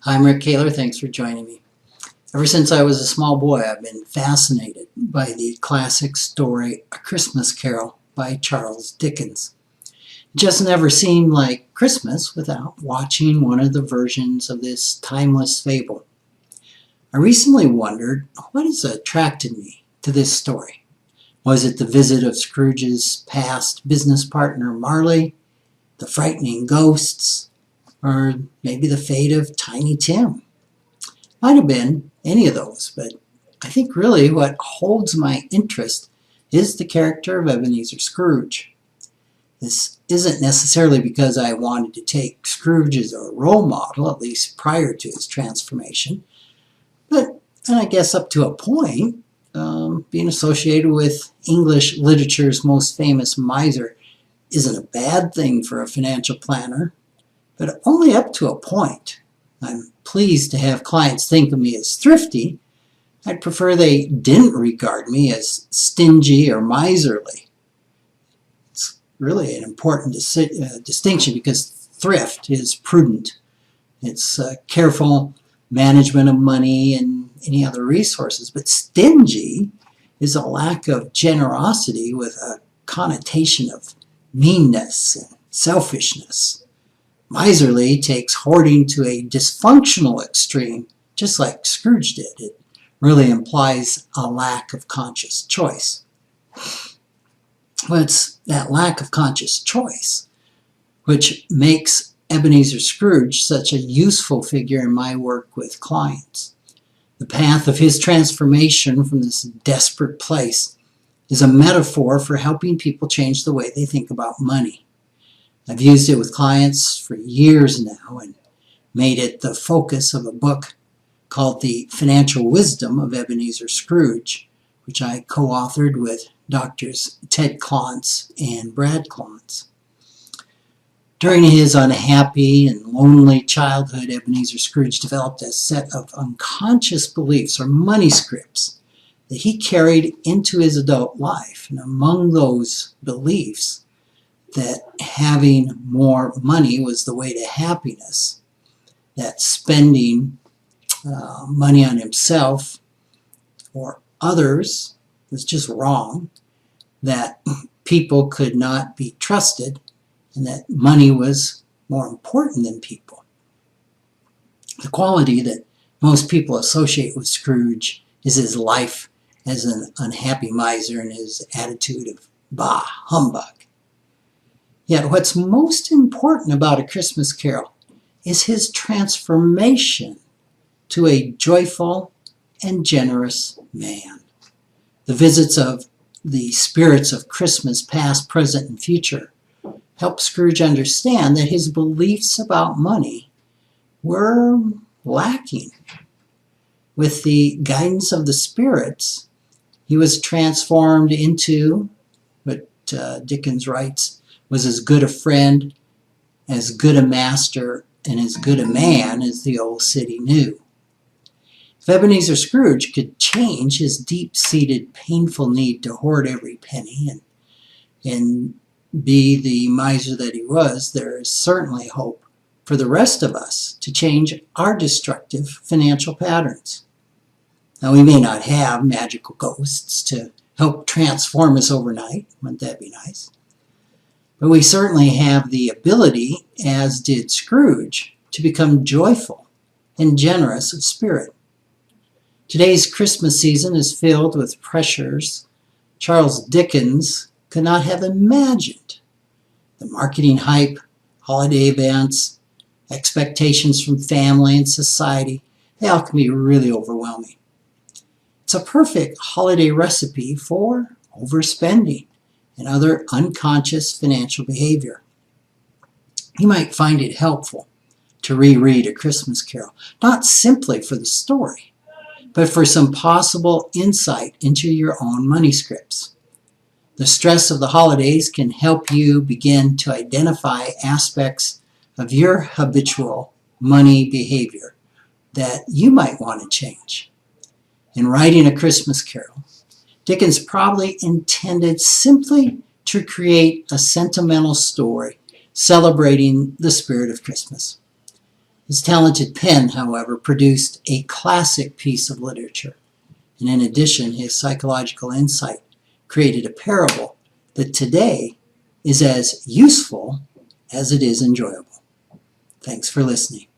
I'm Rick Kaler. Thanks for joining me. Ever since I was a small boy, I've been fascinated by the classic story A Christmas Carol by Charles Dickens. It just never seemed like Christmas without watching one of the versions of this timeless fable. I recently wondered what has attracted me to this story. Was it the visit of Scrooge's past business partner Marley, the frightening ghosts, or maybe the fate of Tiny Tim? Might have been any of those, but I think really what holds my interest is the character of Ebenezer Scrooge. This isn't necessarily because I wanted to take Scrooge as a role model, at least prior to his transformation, but I guess up to a point, being associated with English literature's most famous miser isn't a bad thing for a financial planner, but only up to a point. I'm pleased to have clients think of me as thrifty. I'd prefer they didn't regard me as stingy or miserly. It's really an important distinction because thrift is prudent. It's careful management of money and any other resources. But stingy is a lack of generosity with a connotation of meanness and selfishness. Miserly takes hoarding to a dysfunctional extreme, just like Scrooge did. It really implies a lack of conscious choice. Well, it's that lack of conscious choice which makes Ebenezer Scrooge such a useful figure in my work with clients. The path of his transformation from this desperate place is a metaphor for helping people change the way they think about money. I've used it with clients for years now and made it the focus of a book called The Financial Wisdom of Ebenezer Scrooge, which I co-authored with Drs. Ted Clontz and Brad Clontz. During his unhappy and lonely childhood, Ebenezer Scrooge developed a set of unconscious beliefs or money scripts that he carried into his adult life. And among those beliefs, that having more money was the way to happiness, that spending money on himself or others was just wrong, that people could not be trusted, and that money was more important than people. The quality that most people associate with Scrooge is his life as an unhappy miser and his attitude of bah, humbug. Yet what's most important about A Christmas Carol is his transformation to a joyful and generous man. The visits of the spirits of Christmas, past, present, and future, help Scrooge understand that his beliefs about money were lacking. With the guidance of the spirits, he was transformed into what Dickens writes, was as good a friend, as good a master, and as good a man as the old city knew. If Ebenezer Scrooge could change his deep-seated, painful need to hoard every penny and be the miser that he was, there is certainly hope for the rest of us to change our destructive financial patterns. Now, we may not have magical ghosts to help transform us overnight. Wouldn't that be nice? But we certainly have the ability, as did Scrooge, to become joyful and generous of spirit. Today's Christmas season is filled with pressures Charles Dickens could not have imagined. The marketing hype, holiday events, expectations from family and society, they all can be really overwhelming. It's a perfect holiday recipe for overspending and other unconscious financial behavior. You might find it helpful to reread A Christmas Carol, not simply for the story, but for some possible insight into your own money scripts. The stress of the holidays can help you begin to identify aspects of your habitual money behavior that you might want to change. In writing A Christmas Carol, Dickens probably intended simply to create a sentimental story celebrating the spirit of Christmas. His talented pen, however, produced a classic piece of literature. And in addition, his psychological insight created a parable that today is as useful as it is enjoyable. Thanks for listening.